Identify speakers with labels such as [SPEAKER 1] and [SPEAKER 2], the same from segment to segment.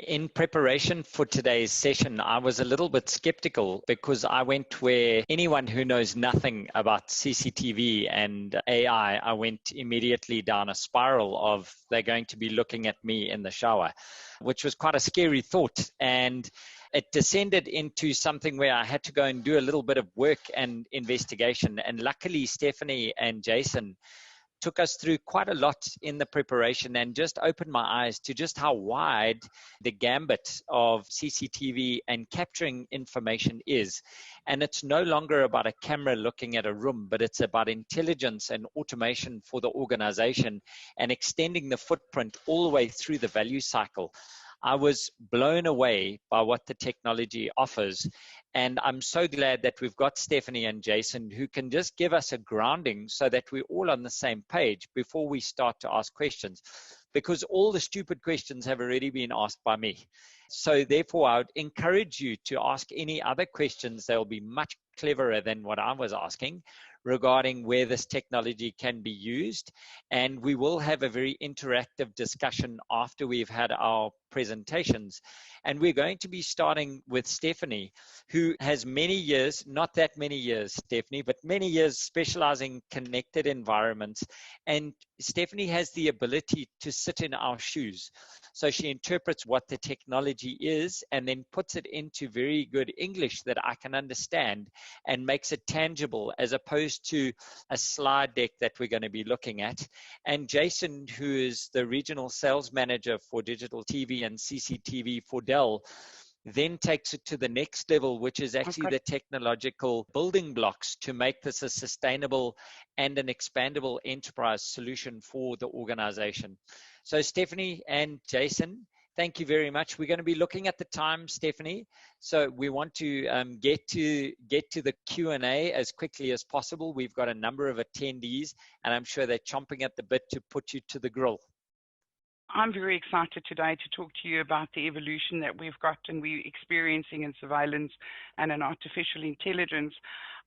[SPEAKER 1] In preparation for today's session, I was a little bit skeptical because I went where anyone who knows nothing about CCTV and AI, I went immediately down a spiral of they're going to be looking at me in the shower, which was quite a scary thought. And it descended into something where I had to go and do a little bit of work and investigation. And luckily, Stephanie and Jason took us through quite a lot in the preparation and just opened my eyes to just how wide the gambit of CCTV and capturing information is. And it's no longer about a camera looking at a room, but it's about intelligence and automation for the organization and extending the footprint all the way through the value cycle. I was blown away by what the technology offers. And I'm so glad that we've got Stephanie and Jason who can just give us a grounding so that we're all on the same page before we start to ask questions, because all the stupid questions have already been asked by me. So therefore, I would encourage you to ask any other questions. They'll be much cleverer than what I was asking regarding where this technology can be used. And we will have a very interactive discussion after we've had our presentations. And we're going to be starting with Stephanie, who has many years, not that many years, Stephanie, but many years specializing in connected environments. And Stephanie has the ability to sit in our shoes. So she interprets what the technology is and then puts it into very good English that I can understand and makes it tangible as opposed to a slide deck that we're going to be looking at. And Jason, who is the regional sales manager for digital TV and CCTV for Dell, then takes it to the next level, which is actually the technological building blocks to make this a sustainable and an expandable enterprise solution for the organization. So Stephanie and Jason, thank you very much. We're going to be looking at the time, Stephanie. So we want to get to the Q&A as quickly as possible. We've got a number of attendees, and I'm sure they're chomping at the bit to put you to the grill.
[SPEAKER 2] I'm very excited today to talk to you about the evolution that we've got and we're experiencing in surveillance and in artificial intelligence.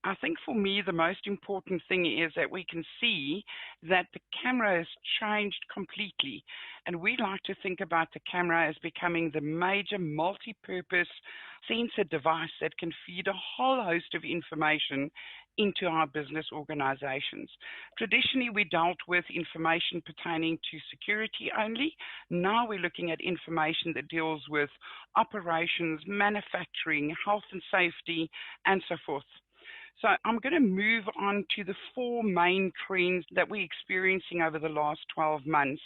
[SPEAKER 2] I think for me, the most important thing is that we can see that the camera has changed completely. And we like to think about the camera as becoming the major multi-purpose sensor device that can feed a whole host of information into our business organizations. Traditionally, we dealt with information pertaining to security only. Now we're looking at information that deals with operations, manufacturing, health and safety, and so forth. So I'm going to move on to the four main trends that we're experiencing over the last 12 months.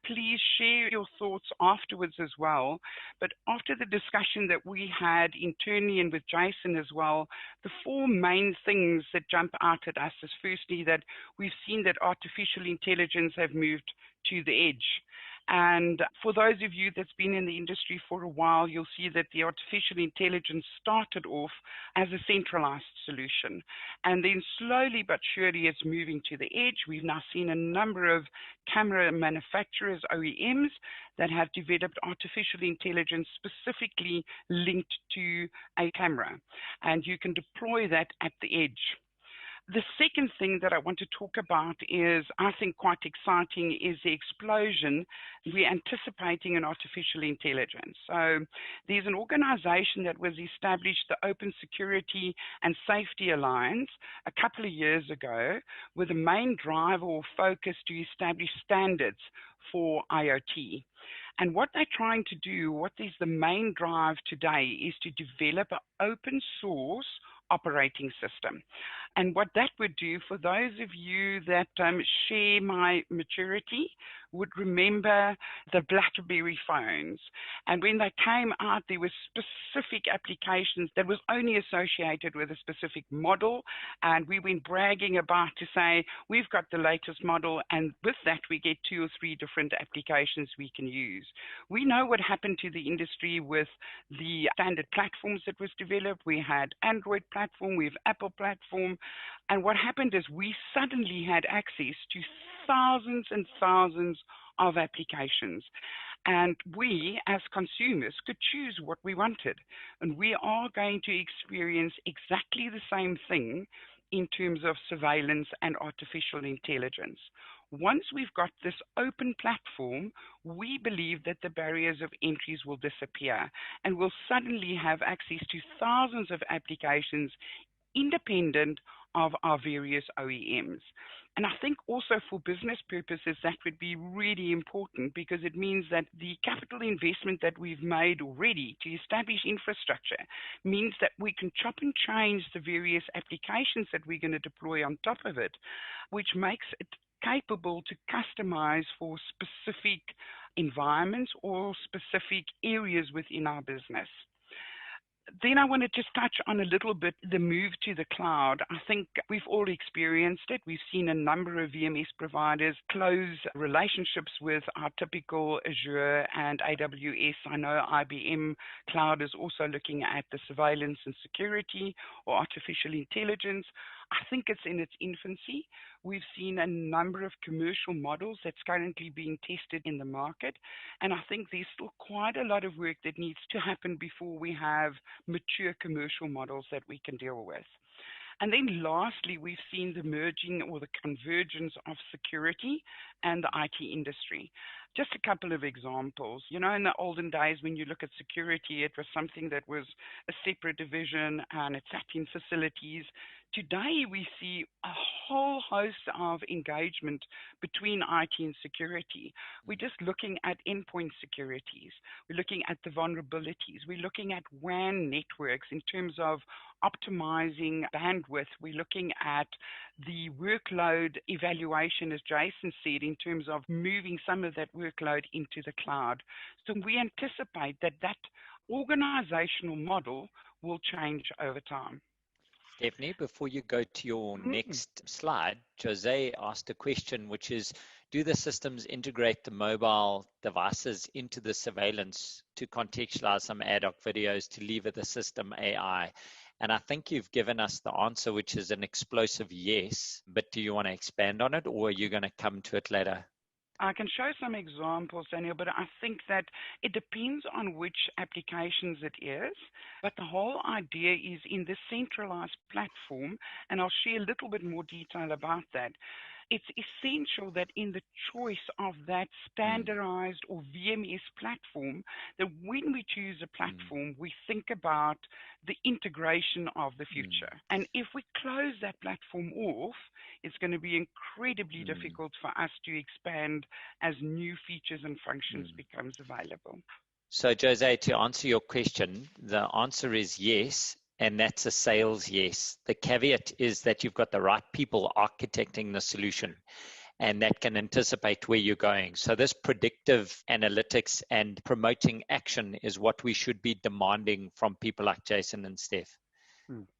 [SPEAKER 2] Please share your thoughts afterwards as well. But after the discussion that we had internally and with Jason as well, the four main things that jump out at us is firstly that we've seen that artificial intelligence have moved to the edge. And for those of you that's been in the industry for a while, you'll see that the artificial intelligence started off as a centralized solution. And then slowly but surely it's moving to the edge. We've now seen a number of camera manufacturers, OEMs, that have developed artificial intelligence specifically linked to a camera. And you can deploy that at the edge. The second thing that I want to talk about is, I think quite exciting, is the explosion we're anticipating in artificial intelligence. So there's an organization that was established, the Open Security and Safety Alliance, a couple of years ago, with a main drive or focus to establish standards for IoT. And what they're trying to do, what is the main drive today, is to develop an open source operating system. And what that would do, for those of you that share my maturity, would remember the BlackBerry phones. And when they came out, there were specific applications that was only associated with a specific model. And we went bragging about to say, we've got the latest model. And with that, we get 2 or 3 different applications we can use. We know what happened to the industry with the standard platforms that was developed. We had Android platform, we have Apple platform. And what happened is we suddenly had access to thousands and thousands of applications. And we, as consumers, could choose what we wanted. And we are going to experience exactly the same thing in terms of surveillance and artificial intelligence. Once we've got this open platform, we believe that the barriers of entries will disappear and we'll suddenly have access to thousands of applications independent of our various OEMs. And I think also for business purposes, that would be really important because it means that the capital investment that we've made already to establish infrastructure means that we can chop and change the various applications that we're going to deploy on top of it, which makes it capable to customize for specific environments or specific areas within our business. Then I want to just touch on a little bit the move to the cloud. I think we've all experienced it. We've seen a number of VMS providers close relationships with our typical Azure and AWS. I know IBM Cloud is also looking at the surveillance and security or artificial intelligence. I think it's in its infancy. We've seen a number of commercial models that's currently being tested in the market. And I think there's still quite a lot of work that needs to happen before we have mature commercial models that we can deal with. And then lastly, we've seen the merging or the convergence of security and the IT industry. Just a couple of examples. You know, in the olden days, when you look at security, it was something that was a separate division and it sat in facilities. Today, we see a whole host of engagement between IT and security. We're just looking at endpoint securities. We're looking at the vulnerabilities. We're looking at WAN networks in terms of optimizing bandwidth. We're looking at the workload evaluation, as Jason said, in terms of moving some of that workload into the cloud. So we anticipate that that organizational model will change over time.
[SPEAKER 1] Stephanie, before you go to your next slide, Jose asked a question, which is, do the systems integrate the mobile devices into the surveillance to contextualize some ad hoc videos to lever the system AI? And I think you've given us the answer, which is an explosive yes, but do you want to expand on it or are you going to come to it later?
[SPEAKER 2] I can show some examples, Daniel, but I think that it depends on which applications it is. But the whole idea is in this centralized platform, and I'll share a little bit more detail about that. It's essential that in the choice of that standardized or VMS platform, that when we choose a platform, we think about the integration of the future. And if we close that platform off, it's going to be incredibly difficult for us to expand as new features and functions becomes available.
[SPEAKER 1] So, Jose, to answer your question, the answer is yes. And that's a sales yes. The caveat is that you've got the right people architecting the solution and that can anticipate where you're going. So this predictive analytics and promoting action is what we should be demanding from people like Jason and Steph.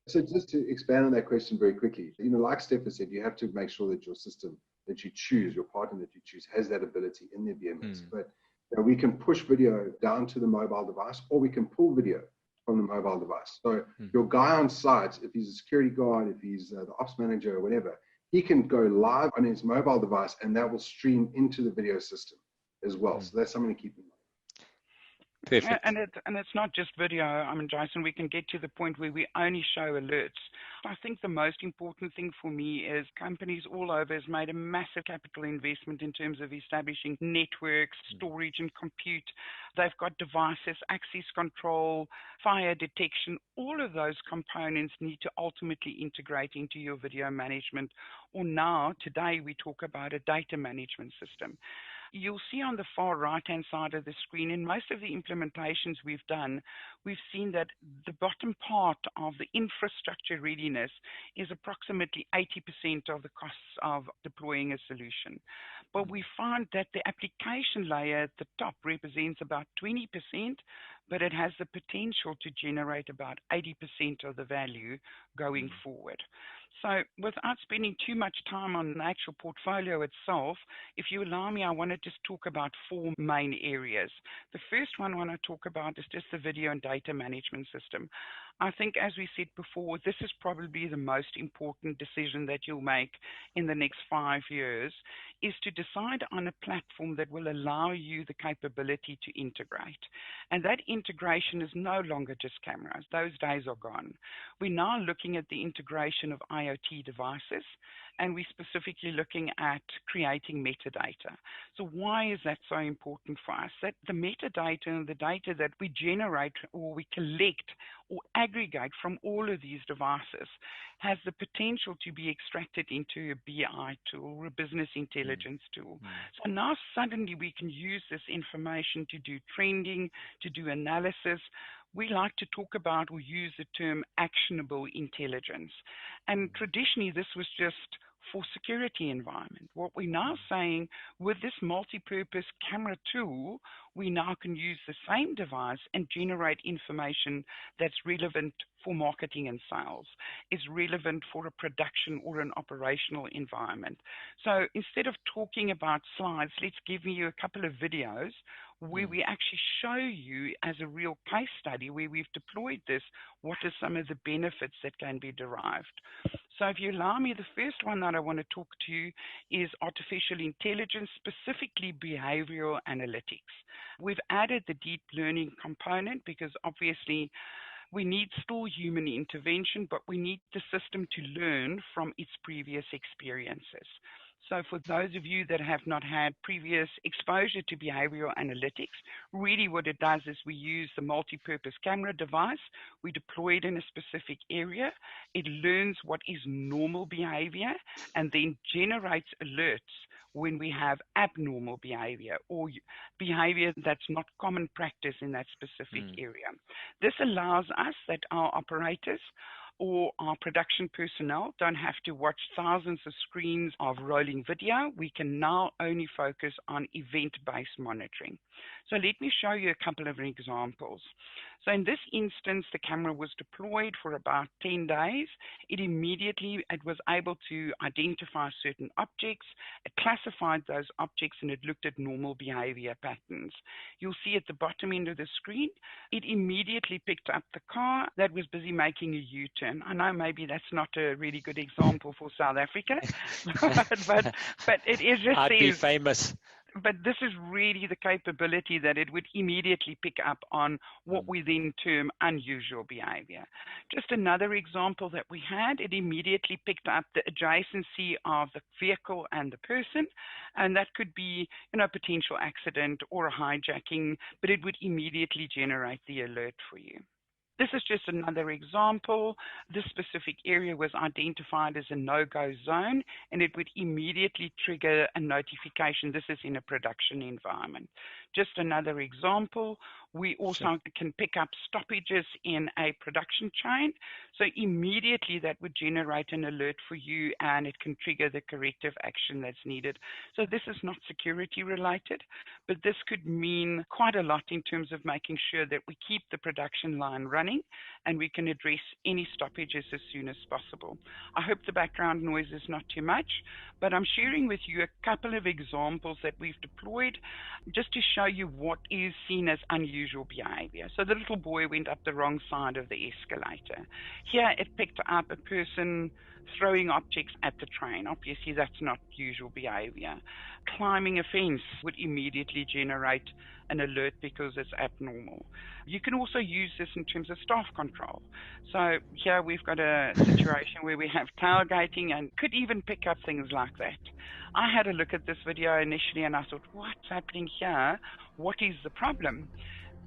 [SPEAKER 3] So just to expand on that question very quickly, you know, like Steph has said, you have to make sure that your system that you choose, your partner that you choose, has that ability in their VMS. But you know, we can push video down to the mobile device or we can pull video from the mobile device. So your guy on site, if he's a security guard, if he's the ops manager or whatever, he can go live on his mobile device and that will stream into the video system as well. So that's something to keep in mind.
[SPEAKER 1] Perfect.
[SPEAKER 2] And it's not just video. I mean, Jason, we can get to the point where we only show alerts. I think the most important thing for me is companies all over has made a massive capital investment in terms of establishing networks, storage and compute. They've got devices, access control, fire detection. All of those components need to ultimately integrate into your video management. Or now, today, we talk about a data management system. You'll see on the far right-hand side of the screen, in most of the implementations we've done, we've seen that the bottom part of the infrastructure readiness is approximately 80% of the costs of deploying a solution. But we find that the application layer at the top represents about 20%, but it has the potential to generate about 80% of the value going forward. So without spending too much time on the actual portfolio itself, if you allow me, I want to just talk about four main areas. The first one I want to talk about is just the video and data management system. I think, as we said before, this is probably the most important decision that you'll make in the next 5 years, is to decide on a platform that will allow you the capability to integrate. And that integration is no longer just cameras. Those days are gone. We're now looking at the integration of IoT devices, and we're specifically looking at creating metadata. So why is that so important for us? That the metadata and the data that we generate or we collect or aggregate from all of these devices has the potential to be extracted into a BI tool or a business intelligence tool. So now suddenly we can use this information to do trending, to do analysis. We like to talk about or use the term actionable intelligence. And traditionally, this was just for security environment. What we're now saying, with this multi-purpose camera tool, we now can use the same device and generate information that's relevant for marketing and sales, is relevant for a production or an operational environment. So instead of talking about slides, let's give you a couple of videos where we actually show you as a real case study where we've deployed this, what are some of the benefits that can be derived. So if you allow me, the first one that I want to talk to you is artificial intelligence, specifically behavioral analytics. We've added the deep learning component because obviously we need still human intervention, but we need the system to learn from its previous experiences. So for those of you that have not had previous exposure to behavioral analytics, really what it does is we use the multi-purpose camera device. We deploy it in a specific area. It learns what is normal behavior and then generates alerts when we have abnormal behavior or behavior that's not common practice in that specific area. This allows us that our operators or our production personnel don't have to watch thousands of screens of rolling video. We can now only focus on event-based monitoring. So let me show you a couple of examples. So in this instance, the camera was deployed for about 10 days. It was able to identify certain objects. It classified those objects and it looked at normal behavior patterns. You'll see at the bottom end of the screen, it immediately picked up the car that was busy making a U-turn. I know maybe that's not a really good example for South Africa, but it is just
[SPEAKER 1] I'd be famous.
[SPEAKER 2] But this is really the capability that it would immediately pick up on what we then term unusual behavior. Just another example that we had, it immediately picked up the adjacency of the vehicle and the person, and that could be, potential accident or a hijacking, but it would immediately generate the alert for you. This is just another example. This specific area was identified as a no-go zone, and it would immediately trigger a notification. This is in a production environment. Just another example. We also can pick up stoppages in a production chain. So immediately that would generate an alert for you, and it can trigger the corrective action that's needed. So this is not security related, but this could mean quite a lot in terms of making sure that we keep the production line running and we can address any stoppages as soon as possible. I hope the background noise is not too much, but I'm sharing with you a couple of examples that we've deployed just to show you what is seen as unusual behavior. So the little boy went up the wrong side of the escalator. Here it picked up a person throwing objects at the train. Obviously that's not usual behavior. Climbing a fence would immediately generate an alert because it's abnormal. You can also use this in terms of staff control. So here we've got a situation where we have tailgating and could even pick up things like that. I had a look at this video initially and I thought, what's happening here? What is the problem?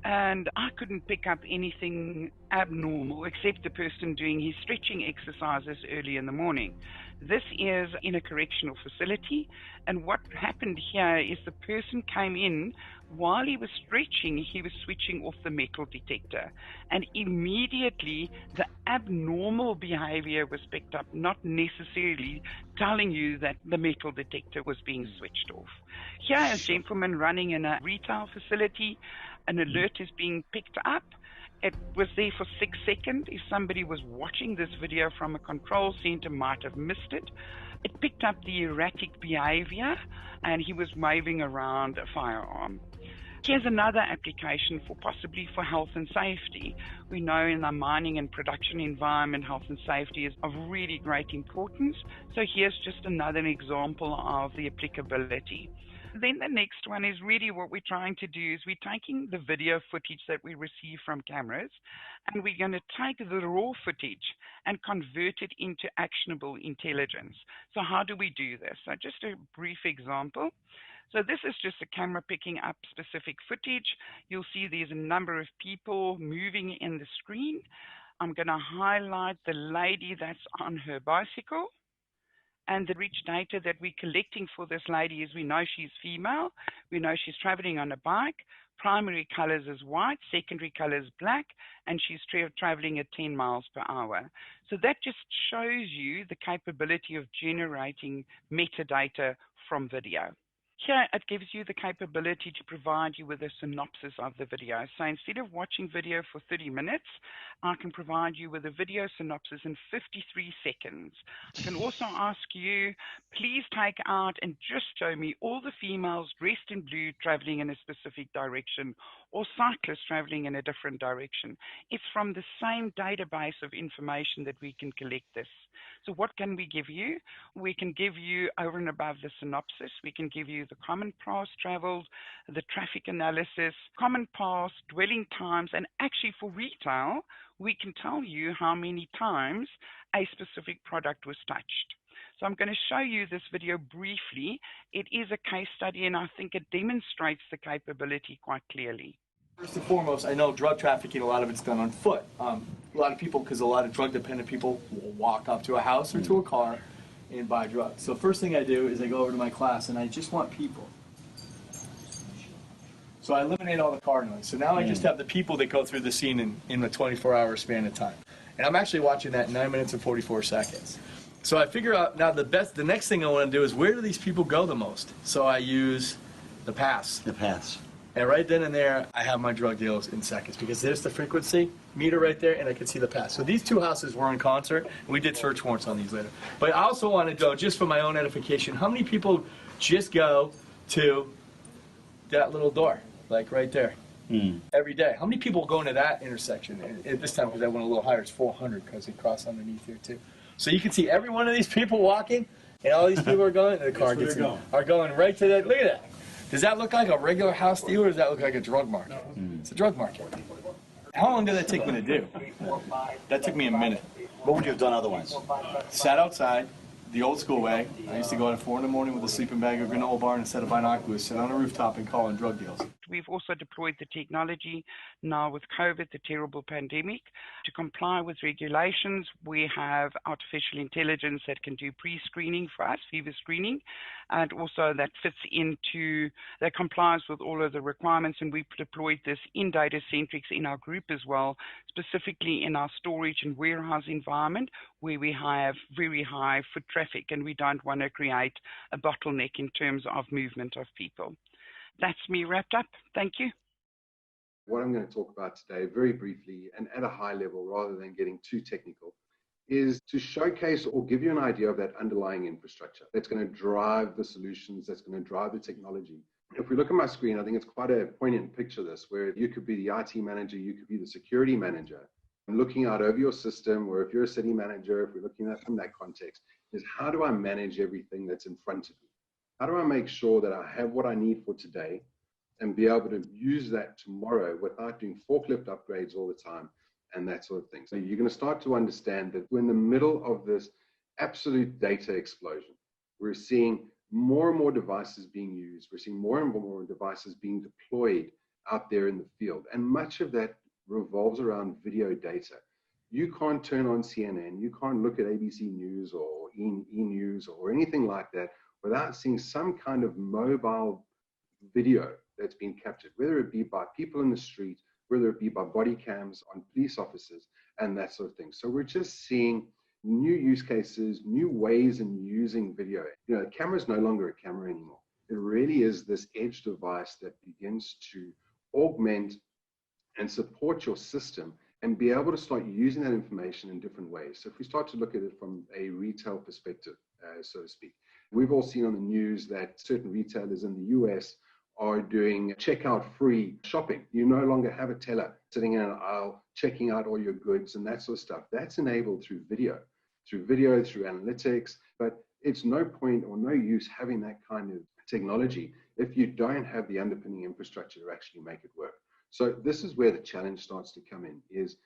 [SPEAKER 2] And I couldn't pick up anything abnormal except the person doing his stretching exercises early in the morning. This is in a correctional facility, and what happened here is the person came in while he was stretching, he was switching off the metal detector, and immediately the abnormal behavior was picked up, not necessarily telling you that the metal detector was being switched off. Here, a gentleman running in a retail facility, an alert is being picked up. It was there for 6 seconds. If somebody was watching this video from a control center, might have missed it. It picked up the erratic behavior, and he was waving around a firearm. Here's another application possibly for health and safety. We know in the mining and production environment, health and safety is of really great importance. So here's just another example of the applicability. Then the next one is really what we're trying to do is we're taking the video footage that we receive from cameras, and we're going to take the raw footage and convert it into actionable intelligence. So how do we do this? So just a brief example. So this is just a camera picking up specific footage. You'll see there's a number of people moving in the screen. I'm going to highlight the lady that's on her bicycle. And the rich data that we're collecting for this lady is we know she's female. We know she's traveling on a bike. Primary colors is white, secondary colors black, and she's traveling at 10 miles per hour. So that just shows you the capability of generating metadata from video. Here, it gives you the capability to provide you with a synopsis of the video. So instead of watching video for 30 minutes, I can provide you with a video synopsis in 53 seconds. I can also ask you, please take out and just show me all the females dressed in blue traveling in a specific direction, or cyclists traveling in a different direction. It's from the same database of information that we can collect this. So what can we give you? We can give you, over and above the synopsis, we can give you the common paths traveled, the traffic analysis, common paths, dwelling times, and actually for retail, we can tell you how many times a specific product was touched. So I'm going to show you this video briefly. It is a case study, and I think it demonstrates the capability quite clearly.
[SPEAKER 4] First and foremost, I know drug trafficking, a lot of it's done on foot. A lot of people, because a lot of drug-dependent people will walk up to a house or to a car and buy drugs. So first thing I do is I go over to my class, and I just want people. So I eliminate all the car noise. So now I just have the people that go through the scene in a 24-hour span of time. And I'm actually watching that in 9 minutes and 44 seconds. So I figure out now the next thing I want to do is where do these people go the most? So I use the pass.
[SPEAKER 5] The pass.
[SPEAKER 4] And right then and there, I have my drug deals in seconds because there's the frequency meter right there, and I can see the pass. So these two houses were in concert, and we did search warrants on these later. But I also want to know, just for my own edification, how many people just go to that little door, like right there, every day? How many people go into that intersection? And at this time, because I went a little higher, it's 400 because they cross underneath here too. So you can see every one of these people walking, and all these people are going, and the car gets in, are going right to that. Look at that. Does that look like a regular house deal, or does that look like a drug market? It's a drug market. How long did that take me to do? That took me a minute.
[SPEAKER 5] What would you have done otherwise?
[SPEAKER 4] Sat outside, the old school way. I used to go out at 4 in the morning with a sleeping bag, a granola bar, and a set of binoculars, sit on a rooftop and call in drug deals.
[SPEAKER 2] We've also deployed the technology now with COVID, the terrible pandemic. To comply with regulations, we have artificial intelligence that can do pre-screening for us, fever screening, and also that complies with all of the requirements, and we've deployed this in Datacentrix in our group as well, specifically in our storage and warehouse environment where we have very high foot traffic and we don't want to create a bottleneck in terms of movement of people. That's me wrapped up. Thank you.
[SPEAKER 3] What I'm going to talk about today, very briefly and at a high level, rather than getting too technical, is to showcase or give you an idea of that underlying infrastructure that's going to drive the solutions, that's going to drive the technology. If we look at my screen, I think it's quite a poignant picture, this, where you could be the IT manager, you could be the security manager, and looking out over your system, or if you're a city manager, if we're looking at it from that context, is how do I manage everything that's in front of me? How do I make sure that I have what I need for today and be able to use that tomorrow without doing forklift upgrades all the time and that sort of thing? So you're going to start to understand that we're in the middle of this absolute data explosion. We're seeing more and more devices being used. We're seeing more and more devices being deployed out there in the field. And much of that revolves around video data. You can't turn on CNN. You can't look at ABC News or E! News or anything like that without seeing some kind of mobile video that's been captured, whether it be by people in the street, whether it be by body cams on police officers and that sort of thing. So we're just seeing new use cases, new ways in using video. You know, a camera is no longer a camera anymore. It really is this edge device that begins to augment and support your system and be able to start using that information in different ways. So if we start to look at it from a retail perspective, so to speak, we've all seen on the news that certain retailers in the US are doing checkout free shopping. You no longer have a teller sitting in an aisle checking out all your goods and that sort of stuff. That's enabled through video, through analytics, but it's no point or no use having that kind of technology if you don't have the underpinning infrastructure to actually make it work. So this is where the challenge starts to come in, is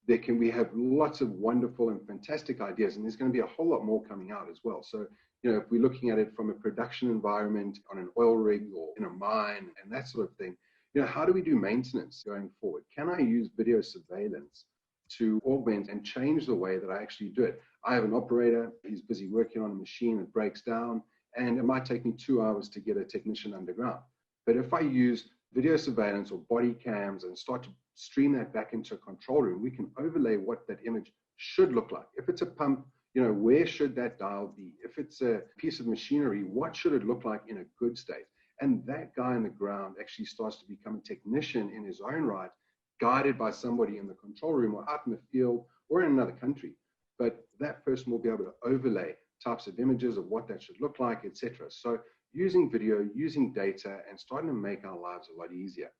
[SPEAKER 3] we have lots of wonderful and fantastic ideas, and there's going to be a whole lot more coming out as well. So, if we're looking at it from a production environment on an oil rig or in a mine and that sort of thing, how do we do maintenance going forward? Can I use video surveillance to augment and change the way that I actually do it? I have an operator, he's busy working on a machine that breaks down, and it might take me 2 hours to get a technician underground. But if I use video surveillance or body cams and start to stream that back into a control room, we can overlay what that image should look like. If it's a pump, where should that dial be? If it's a piece of machinery, what should it look like in a good state? And that guy on the ground actually starts to become a technician in his own right, guided by somebody in the control room or out in the field or in another country. But that person will be able to overlay types of images of what that should look like, etc. So using video, using data, and starting to make our lives a lot easier.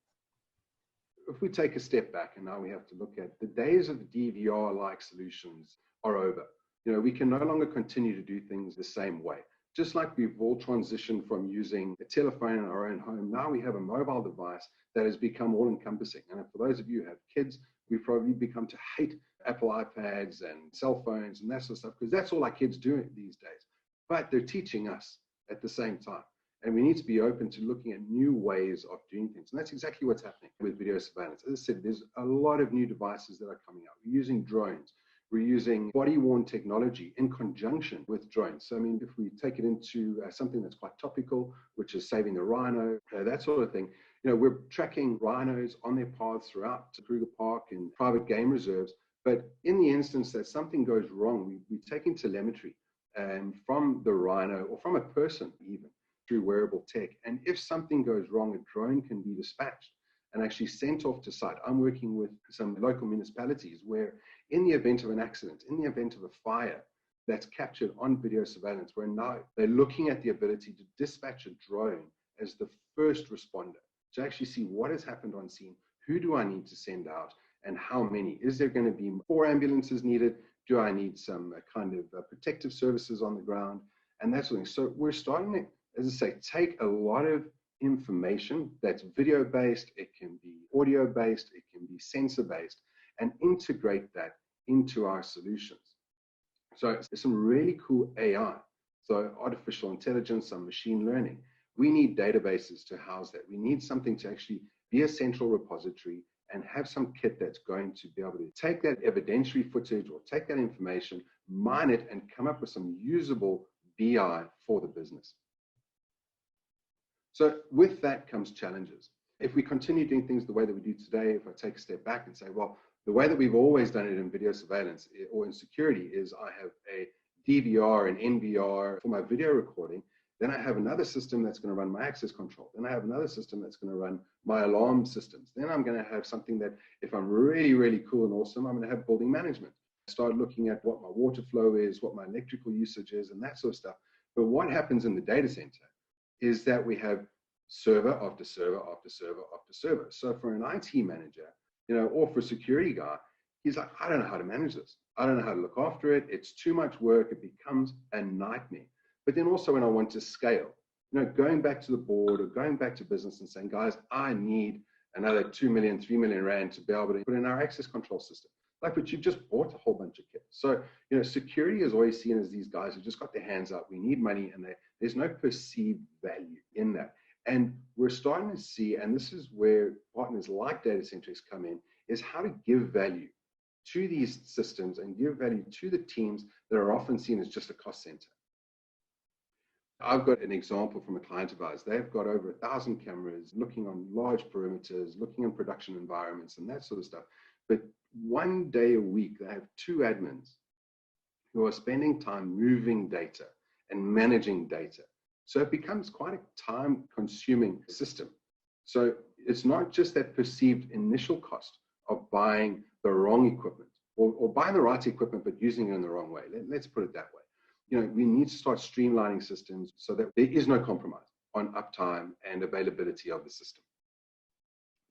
[SPEAKER 3] If we take a step back and now we have to look at the days of DVR-like solutions are over. We can no longer continue to do things the same way. Just like we've all transitioned from using a telephone in our own home, now we have a mobile device that has become all-encompassing. And for those of you who have kids, we've probably become to hate Apple iPads and cell phones and that sort of stuff, because that's all our kids do these days. But they're teaching us at the same time. And we need to be open to looking at new ways of doing things. And that's exactly what's happening with video surveillance. As I said, there's a lot of new devices that are coming out. We're using drones. We're using body-worn technology in conjunction with drones. So, if we take it into something that's quite topical, which is saving the rhino, that sort of thing, we're tracking rhinos on their paths throughout Kruger Park and private game reserves. But in the instance that something goes wrong, we're taking telemetry from the rhino or from a person even through wearable tech. And if something goes wrong, a drone can be dispatched and actually sent off to site. I'm working with some local municipalities where in the event of an accident, in the event of a fire that's captured on video surveillance, where now they're looking at the ability to dispatch a drone as the first responder to actually see what has happened on scene, who do I need to send out, and how many? Is there going to be 4 ambulances needed? Do I need some kind of protective services on the ground? And that sort of thing. So we're starting to, as I say, take a lot of information that's video-based, it can be audio-based, it can be sensor-based, and integrate that into our solutions. So there's some really cool AI, so artificial intelligence, some machine learning. We need databases to house that. We need something to actually be a central repository and have some kit that's going to be able to take that evidentiary footage or take that information, mine it, and come up with some usable BI for the business. So with that comes challenges. If we continue doing things the way that we do today, if I take a step back and say, well, the way that we've always done it in video surveillance or in security is I have a DVR and NVR for my video recording. Then I have another system that's going to run my access control. Then I have another system that's going to run my alarm systems. Then I'm going to have something that, if I'm really, really cool and awesome, I'm going to have building management. Start looking at what my water flow is, what my electrical usage is, and that sort of stuff. But what happens in the data center is that we have server after server after server after server. So for an IT manager, or for a security guy, he's like, I don't know how to manage this. I don't know how to look after it. It's too much work. It becomes a nightmare. But then also when I want to scale, going back to the board or going back to business and saying, guys, I need another 2 million, 3 million Rand to be able to put in our access control system. But you've just bought a whole bunch of kit. So, security is always seen as these guys who just got their hands up. We need money, and there's no perceived value in that. And we're starting to see, and this is where partners like Datacentrix come in, is how to give value to these systems and give value to the teams that are often seen as just a cost center. I've got an example from a client of ours. They've got over 1,000 cameras looking on large perimeters, looking in production environments and that sort of stuff. But one day a week, they have 2 admins who are spending time moving data and managing data. So it becomes quite a time-consuming system. So it's not just that perceived initial cost of buying the wrong equipment or buying the right equipment but using it in the wrong way. Let's put it that way. We need to start streamlining systems so that there is no compromise. on uptime and availability of the system.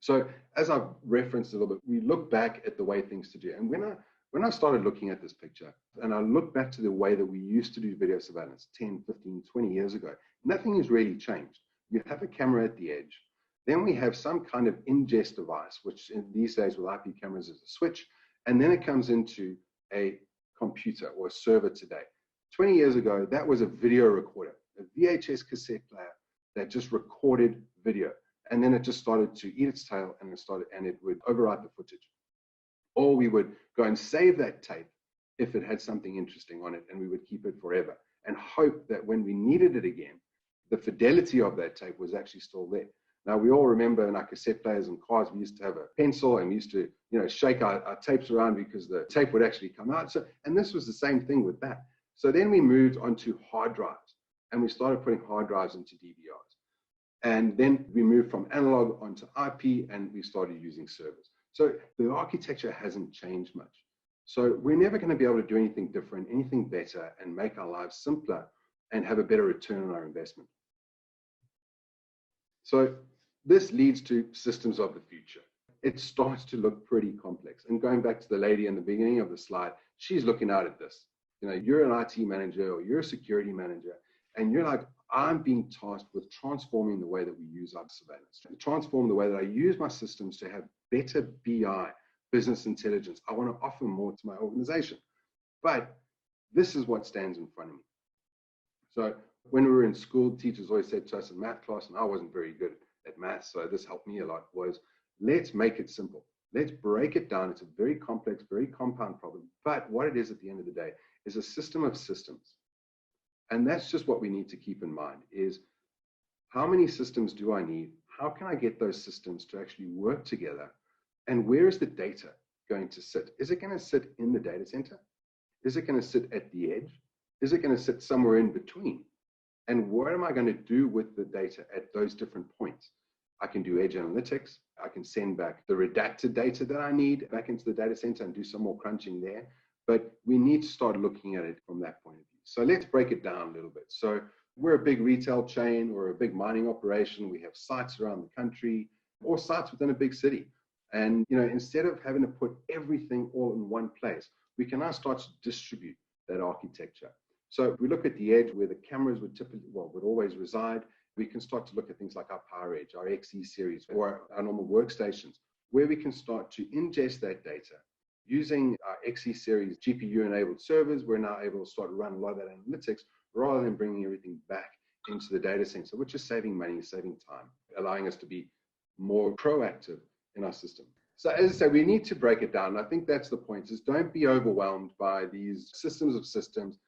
[SPEAKER 3] So as I've referenced a little bit, we look back at the way things to do. And when I started looking at this picture, and I look back to the way that we used to do video surveillance 10, 15, 20 years ago, nothing has really changed. You have a camera at the edge. Then we have some kind of ingest device, which in these days with IP cameras is a switch. And then it comes into a computer or a server today. 20 years ago, that was a video recorder, a VHS cassette player that just recorded video. And then it just started to eat its tail, and it would overwrite the footage. Or we would go and save that tape if it had something interesting on it, and we would keep it forever and hope that when we needed it again, the fidelity of that tape was actually still there. Now, we all remember in our cassette players and cars, we used to have a pencil and we used to, shake our tapes around because the tape would actually come out. And this was the same thing with that. So then we moved on to hard drives, and we started putting hard drives into DVRs. And then we moved from analog onto IP, and we started using servers. So the architecture hasn't changed much. So we're never going to be able to do anything different, anything better, and make our lives simpler and have a better return on our investment. So this leads to systems of the future. It starts to look pretty complex. And going back to the lady in the beginning of the slide, she's looking out at this. You're an IT manager or you're a security manager, and you're like, I'm being tasked with transforming the way that we use our surveillance, to transform the way that I use my systems to have better BI, business intelligence. I want to offer more to my organization. But this is what stands in front of me. So when we were in school, teachers always said to us in math class, and I wasn't very good at math, so this helped me a lot, was let's make it simple. Let's break it down. It's a very complex, very compound problem. But what it is at the end of the day is a system of systems. And that's just what we need to keep in mind is how many systems do I need? How can I get those systems to actually work together? And where is the data going to sit? Is it going to sit in the data center? Is it going to sit at the edge? Is it going to sit somewhere in between? And what am I going to do with the data at those different points? I can do edge analytics. I can send back the redacted data that I need back into the data center and do some more crunching there. But we need to start looking at it from that point of view. So let's break it down a little bit. So we're a big retail chain or a big mining operation. We have sites around the country or sites within a big city. And instead of having to put everything all in one place, we can now start to distribute that architecture. So if we look at the edge where the cameras would always reside, we can start to look at things like our Power Edge, our XE series, or our normal workstations, where we can start to ingest that data. Using our XE series GPU-enabled servers, we're now able to start to run a lot of that analytics rather than bringing everything back into the data center, which is saving money, saving time, allowing us to be more proactive in our system. So as I say, we need to break it down. And I think that's the point, is don't be overwhelmed by these systems of systems.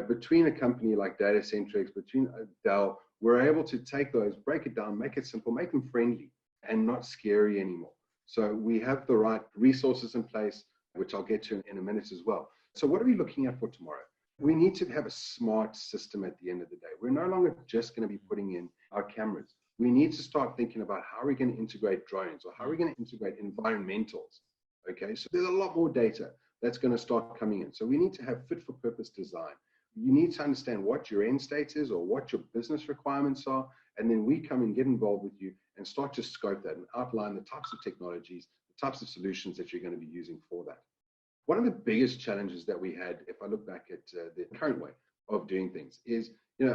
[SPEAKER 3] Between a company like Datacentrix, between Dell, we're able to take those, break it down, make it simple, make them friendly and not scary anymore. So we have the right resources in place, which I'll get to in a minute as well. So what are we looking at for tomorrow? We need to have a smart system at the end of the day. We're no longer just going to be putting in our cameras. We need to start thinking about how are we going to integrate drones or how are we going to integrate environmentals. Okay, so there's a lot more data that's going to start coming in. So we need to have fit for purpose design. You need to understand what your end state is or what your business requirements are. And then we come and get involved with you and start to scope that and outline the types of technologies, the types of solutions that you're going to be using for that. One of the biggest challenges that we had, if I look back at the current way of doing things, is,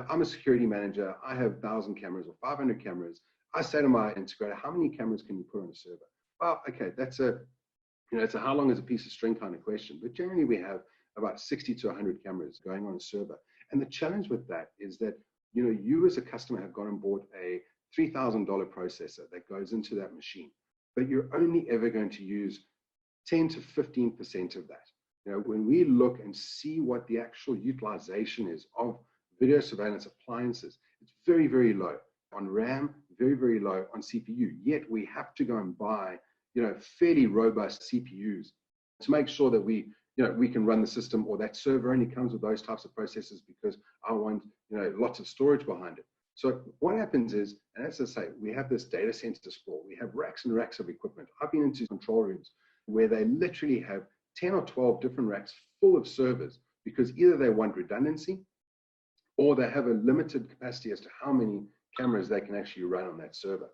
[SPEAKER 3] I'm a security manager. I have 1,000 cameras or 500 cameras. I say to my integrator, how many cameras can you put on a server? Well, okay, that's it's a how long is a piece of string kind of question. But generally we have about 60 to 100 cameras going on a server. And the challenge with that is that, you as a customer have gone and bought a $3,000 processor that goes into that machine, but you're only ever going to use 10 to 15% of that. When we look and see what the actual utilization is of video surveillance appliances, it's very, very low on RAM, very, very low on CPU. Yet we have to go and buy, fairly robust CPUs to make sure that we can run the system, or that server only comes with those types of processors because I want, lots of storage behind it. So what happens is, and as I say, we have this data center sprawl. We have racks and racks of equipment. I've been into control rooms where they literally have 10 or 12 different racks full of servers because either they want redundancy or they have a limited capacity as to how many cameras they can actually run on that server.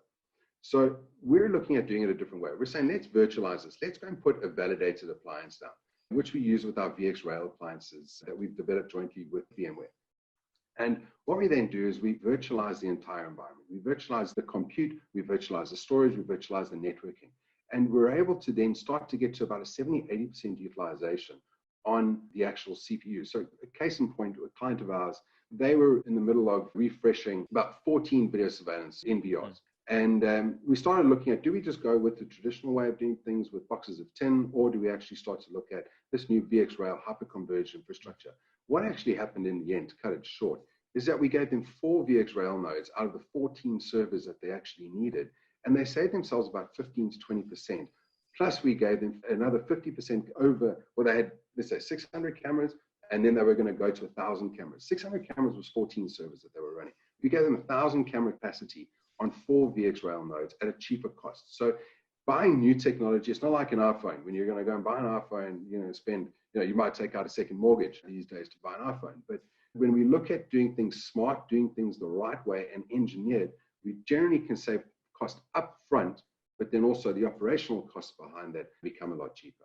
[SPEAKER 3] So we're looking at doing it a different way. We're saying, let's virtualize this. Let's go and put a validated appliance down, which we use with our VxRail appliances that we've developed jointly with VMware. And what we then do is we virtualize the entire environment. We virtualize the compute, we virtualize the storage, we virtualize the networking. And we're able to then start to get to about a 70-80% utilization on the actual CPU. So a case in point, a client of ours, they were in the middle of refreshing about 14 video surveillance NVRs. And we started looking at, do we just go with the traditional way of doing things with boxes of tin, or do we actually start to look at this new VxRail hyperconverged infrastructure? What actually happened in the end, to cut it short, is that we gave them 4 VxRail nodes out of the 14 servers that they actually needed, and they saved themselves about 15 to 20%. Plus, we gave them another 50% over, well, they had, let's say, 600 cameras, and then they were going to go to 1,000 cameras. 600 cameras was 14 servers that they were running. We gave them 1,000 camera capacity on 4 VxRail nodes at a cheaper cost. So buying new technology, it's not like an iPhone. When you're going to go and buy an iPhone, you might take out a second mortgage these days to buy an iPhone. But when we look at doing things smart, doing things the right way and engineered, we generally can save cost up front, but then also the operational costs behind that become a lot cheaper.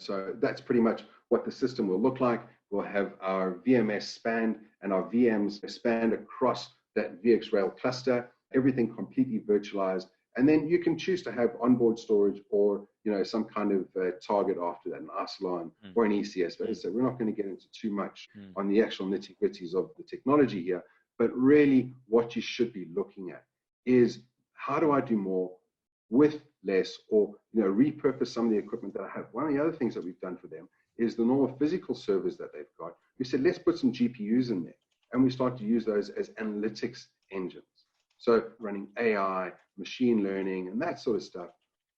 [SPEAKER 3] So that's pretty much what the system will look like. We'll have our VMS spanned and our VMs spanned across that VxRail cluster, everything completely virtualized. And then you can choose to have onboard storage or, some kind of target after that, an Isilon or an ECS. But so we're not going to get into too much on the actual nitty-gritties of the technology here. But really what you should be looking at is, how do I do more with less, or repurpose some of the equipment that I have? One of the other things that we've done for them is the normal physical servers that they've got. We said, let's put some GPUs in there, and we start to use those as analytics engines. So running AI, machine learning, and that sort of stuff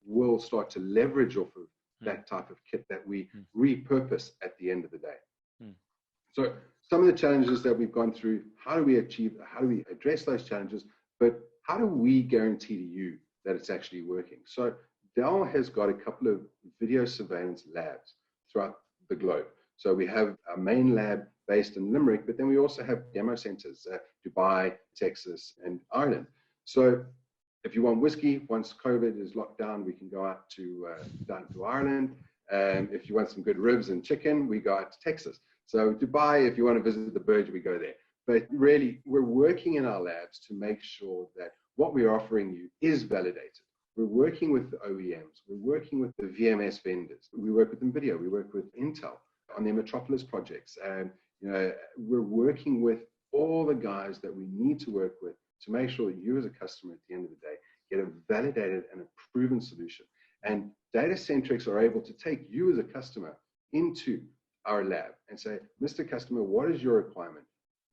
[SPEAKER 3] will start to leverage off of that type of kit that we repurpose at the end of the day. So some of the challenges that we've gone through, how do we address those challenges, but how do we guarantee to you that it's actually working? So Dell has got a couple of video surveillance labs throughout the globe. So we have our main lab based in Limerick, but then we also have demo centers, Dubai, Texas, and Ireland. So if you want whiskey, once COVID is locked down, we can go out down to Ireland. If you want some good ribs and chicken, we go out to Texas. So Dubai, if you want to visit the Burj, we go there. But really, we're working in our labs to make sure that what we're offering you is validated. We're working with the OEMs. We're working with the VMS vendors. We work with NVIDIA. We work with Intel on their Metropolis projects. And we're working with all the guys that we need to work with to make sure that you as a customer at the end of the day get a validated and a proven solution. And Datacentrix are able to take you as a customer into our lab and say, Mr. Customer, what is your requirement?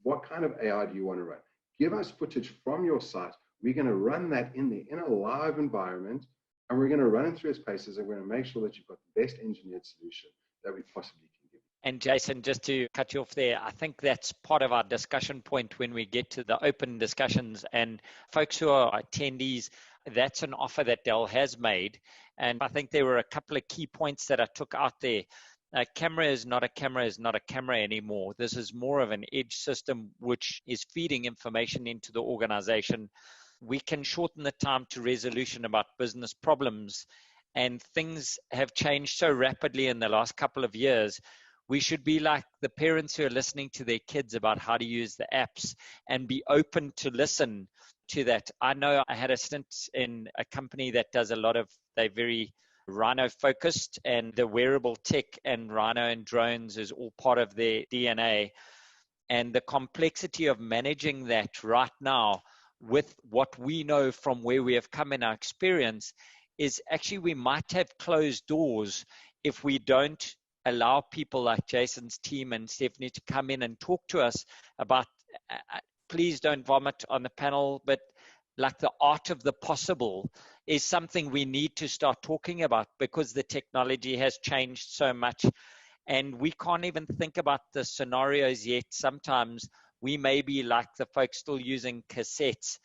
[SPEAKER 3] What kind of AI do you want to run? Give us footage from your site. We're going to run that in a live environment, and we're going to run it through its paces, and we're going to make sure that you've got the best engineered solution that we possibly can give you.
[SPEAKER 1] And Jason, just to cut you off there, I think that's part of our discussion point when we get to the open discussions, and folks who are attendees, that's an offer that Dell has made. And I think there were a couple of key points that I took out there. A camera is not a camera anymore. This is more of an edge system which is feeding information into the organization. We can shorten the time to resolution about business problems, and things have changed so rapidly in the last couple of years. We should be like the parents who are listening to their kids about how to use the apps and be open to listen to that. I know I had a stint in a company that does a lot of, they're very Rhino focused, and the wearable tech and Rhino and drones is all part of their DNA. And the complexity of managing that right now with what we know from where we have come in our experience is actually we might have closed doors if we don't allow people like Jason's team and Stephanie to come in and talk to us about, please don't vomit on the panel, but like the art of the possible is something we need to start talking about, because the technology has changed so much and we can't even think about the scenarios yet. Sometimes we may be like the folks still using cassettes,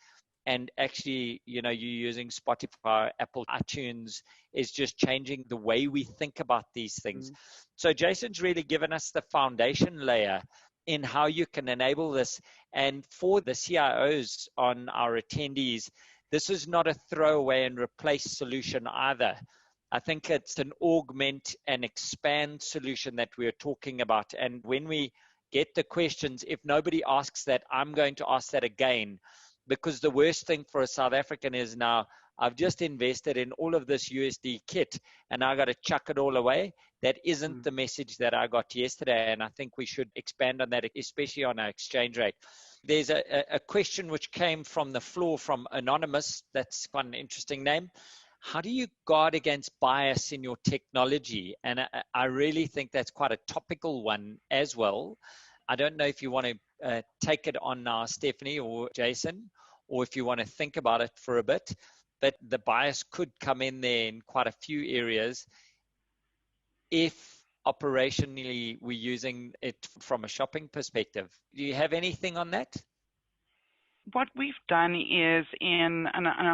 [SPEAKER 1] and actually, you're using Spotify, Apple iTunes is just changing the way we think about these things. So Jason's really given us the foundation layer in how you can enable this. And for the CIOs on our attendees, this is not a throwaway and replace solution either. I think it's an augment and expand solution that we're talking about. And when we get the questions, if nobody asks that, I'm going to ask that again, because the worst thing for a South African is now, I've just invested in all of this USD kit and I got to chuck it all away. That isn't the message that I got yesterday. And I think we should expand on that, especially on our exchange rate. There's a question which came from the floor from Anonymous. That's quite an interesting name. How do you guard against bias in your technology? And I really think that's quite a topical one as well. I don't know if you want to take it on now, Stephanie or Jason, or if you want to think about it for a bit. But the bias could come in there in quite a few areas if operationally we're using it from a shopping perspective. Do you have anything on that?
[SPEAKER 2] What we've done is and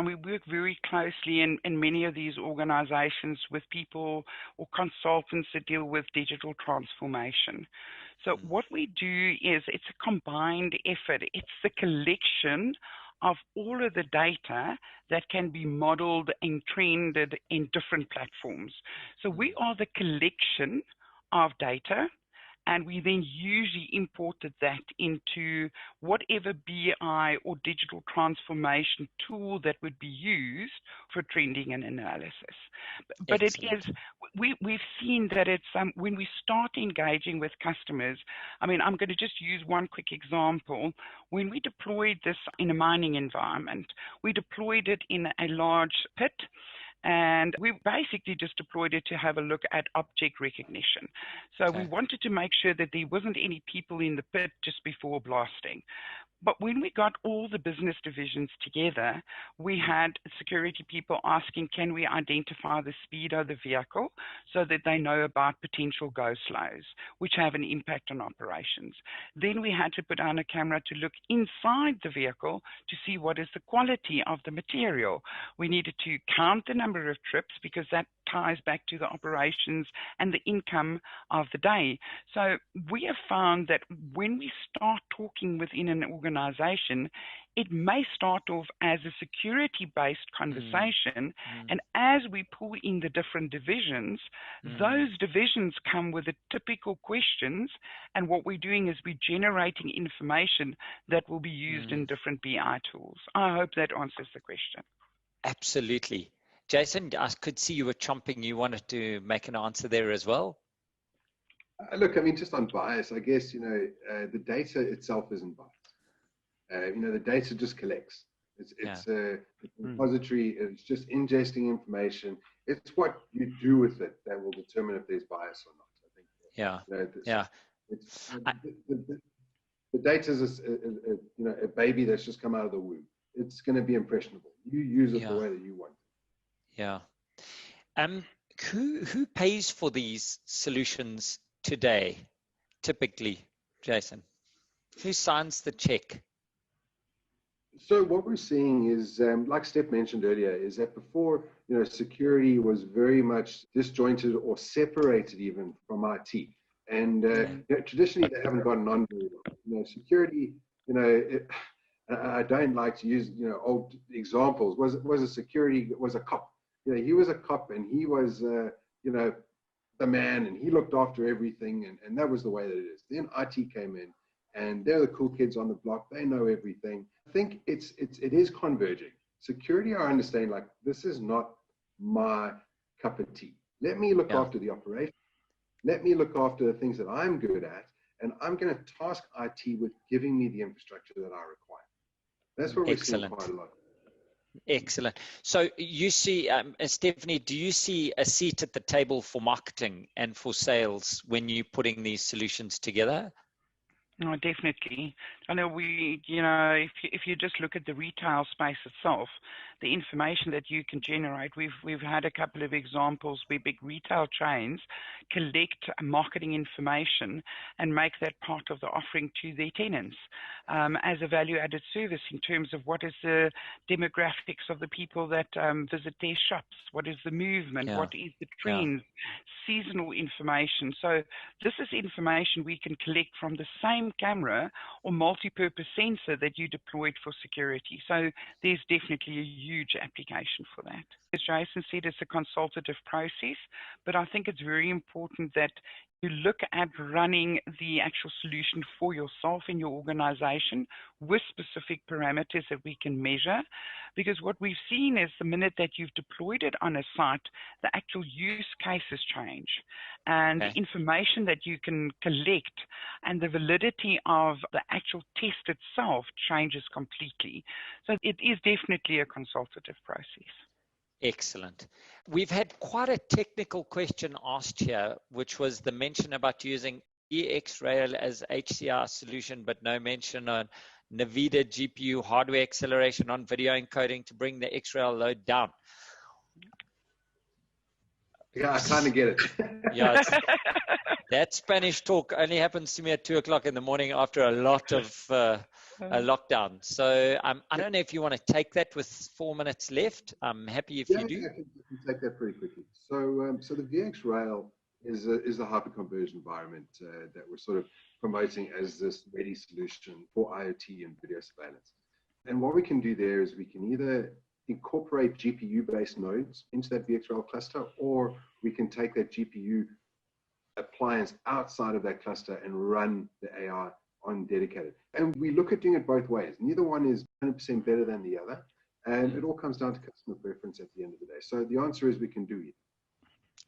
[SPEAKER 2] we work very closely in many of these organizations with people or consultants that deal with digital transformation. So what we do is it's a combined effort. It's the collection of all of the data that can be modeled and trended in different platforms. So we are the collection of data, and we then usually imported that into whatever BI or digital transformation tool that would be used for trending and analysis. But
[SPEAKER 1] Excellent.
[SPEAKER 2] it is, we've seen that it's, when we start engaging with customers, I mean, I'm going to just use one quick example. When we deployed this in a mining environment, we deployed it in a large pit, and we basically just deployed it to have a look at object recognition. So we wanted to make sure that there wasn't any people in the pit just before blasting. But when we got all the business divisions together, we had security people asking, can we identify the speed of the vehicle so that they know about potential go slows, which have an impact on operations. Then we had to put on a camera to look inside the vehicle to see what is the quality of the material. We needed to count the number of trips because that ties back to the operations and the income of the day. So we have found that when we start talking within an organization, it may start off as a security-based conversation, and as we pull in the different divisions, those divisions come with the typical questions, and what we're doing is we're generating information that will be used in different BI tools. I hope that answers the question.
[SPEAKER 1] Absolutely. Jason, I could see you were chomping. You wanted to make an answer there as well?
[SPEAKER 3] Look, I mean, just on bias, I guess, the data itself isn't biased. The data just collects. It's a repository. It's just ingesting information. It's what you do with it that will determine if there's bias or not. I think. The data is a baby that's just come out of the womb. It's going to be impressionable. You use it the way that you want.
[SPEAKER 1] Yeah. Who pays for these solutions today, typically, Jason? Who signs the check?
[SPEAKER 3] So what we're seeing is, like Steph mentioned earlier, is that before, security was very much disjointed or separated even from IT. And traditionally, they haven't gotten on very well. Security, I don't like to use, old examples. Was a cop. He was a cop, and he was, the man, and he looked after everything, and that was the way that it is. Then IT came in, and they're the cool kids on the block. They know everything. I think it is converging. Security, I understand, like, this is not my cup of tea. Let me look after the operation. Let me look after the things that I'm good at, and I'm going to task IT with giving me the infrastructure that I require. That's what we're seeing quite a lot.
[SPEAKER 1] Excellent. So you see, Stephanie, do you see a seat at the table for marketing and for sales when you're putting these solutions together?
[SPEAKER 2] No, definitely. I know if you just look at the retail space itself, the information that you can generate, we've had a couple of examples where big retail chains collect marketing information and make that part of the offering to their tenants as a value-added service in terms of what is the demographics of the people that visit their shops, what is the movement, what is the trends, seasonal information. So this is information we can collect from the same one camera or multi-purpose sensor that you deployed for security. So there's definitely a huge application for that. As Jason said, it's a consultative process, but I think it's very important that you look at running the actual solution for yourself in your organization with specific parameters that we can measure. Because what we've seen is the minute that you've deployed it on a site, the actual use cases change. And the information that you can collect and the validity of the actual test itself changes completely. So it is definitely a consultative process.
[SPEAKER 1] Excellent. We've had quite a technical question asked here, which was the mention about using VxRail as HCI solution, but no mention on NVIDIA GPU hardware acceleration on video encoding to bring the XRail load down.
[SPEAKER 3] Yeah, I kind of get it.
[SPEAKER 1] Yeah, that Spanish talk only happens to me at 2 o'clock in the morning after a lot of a lockdown. So I don't know if you want to take that with 4 minutes left. I'm happy if you do.
[SPEAKER 3] I can take that pretty quickly. So the VxRail is a hyperconverged environment that we're sort of promoting as this ready solution for IoT and video surveillance. And what we can do there is we can either incorporate GPU-based nodes into that VxRail cluster, or we can take that GPU appliance outside of that cluster and run the AI on dedicated. And we look at doing it both ways. Neither one is 100% better than the other. And it all comes down to customer preference at the end of the day. So the answer is we can do it.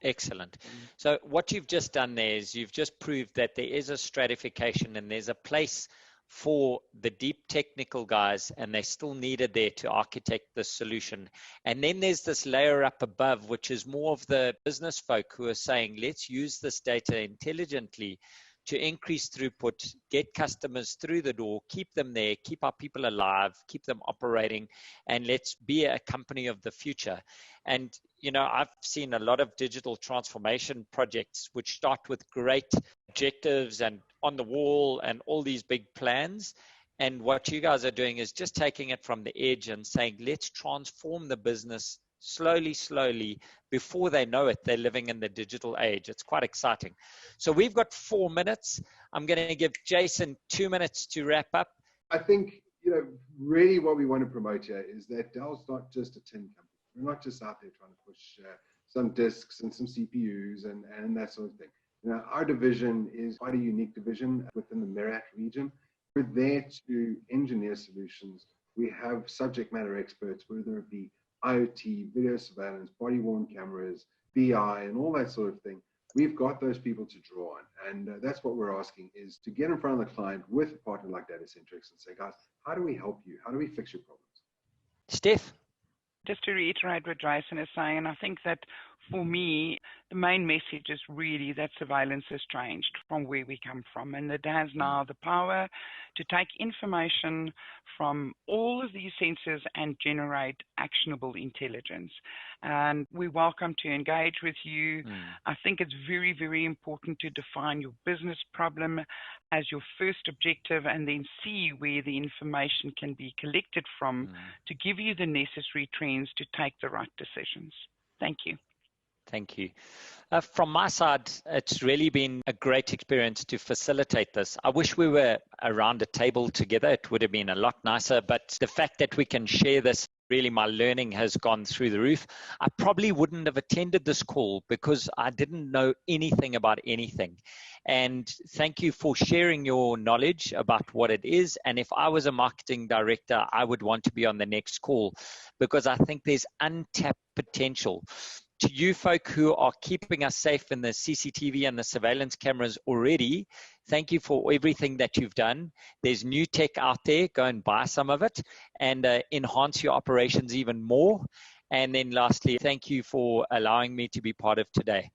[SPEAKER 1] Excellent. So what you've just done there is you've just proved that there is a stratification and there's a place for the deep technical guys, and they still needed there to architect the solution. And then there's this layer up above, which is more of the business folk who are saying, let's use this data intelligently to increase throughput, get customers through the door, keep them there, keep our people alive, keep them operating, and let's be a company of the future. And, you know, I've seen a lot of digital transformation projects which start with great objectives and on the wall and all these big plans. And what you guys are doing is just taking it from the edge and saying, let's transform the business slowly, before they know it, they're living in the digital age. It's quite exciting. So we've got 4 minutes. I'm going to give Jason 2 minutes to wrap up.
[SPEAKER 3] I think, you know, really what we want to promote here is that Dell's not just a tin company. We're not just out there trying to push some disks and some CPUs and that sort of thing. You know, our division is quite a unique division within the Merat region. We're there to engineer solutions. We have subject matter experts, whether it be IoT, video surveillance, body-worn cameras, BI, and all that sort of thing. We've got those people to draw on. And that's what we're asking, is to get in front of the client with a partner like Datacentrix and say, guys, how do we help you? How do we fix your problems?
[SPEAKER 1] Steph?
[SPEAKER 2] Just to reiterate what Jason is saying, and I think that for me, the main message is really that surveillance has changed from where we come from, and it has now the power to take information from all of these sensors and generate actionable intelligence. And we're welcome to engage with you. I think it's very, very important to define your business problem as your first objective, and then see where the information can be collected from to give you the necessary trends to take the right decisions. Thank you.
[SPEAKER 1] Thank you. From my side, it's really been a great experience to facilitate this. I wish we were around a table together. It would have been a lot nicer, but the fact that we can share this, really my learning has gone through the roof. I probably wouldn't have attended this call because I didn't know anything about anything. And thank you for sharing your knowledge about what it is. And if I was a marketing director, I would want to be on the next call because I think there's untapped potential. To you folk who are keeping us safe in the CCTV and the surveillance cameras already, thank you for everything that you've done. There's new tech out there. Go and buy some of it and enhance your operations even more. And then lastly, thank you for allowing me to be part of today.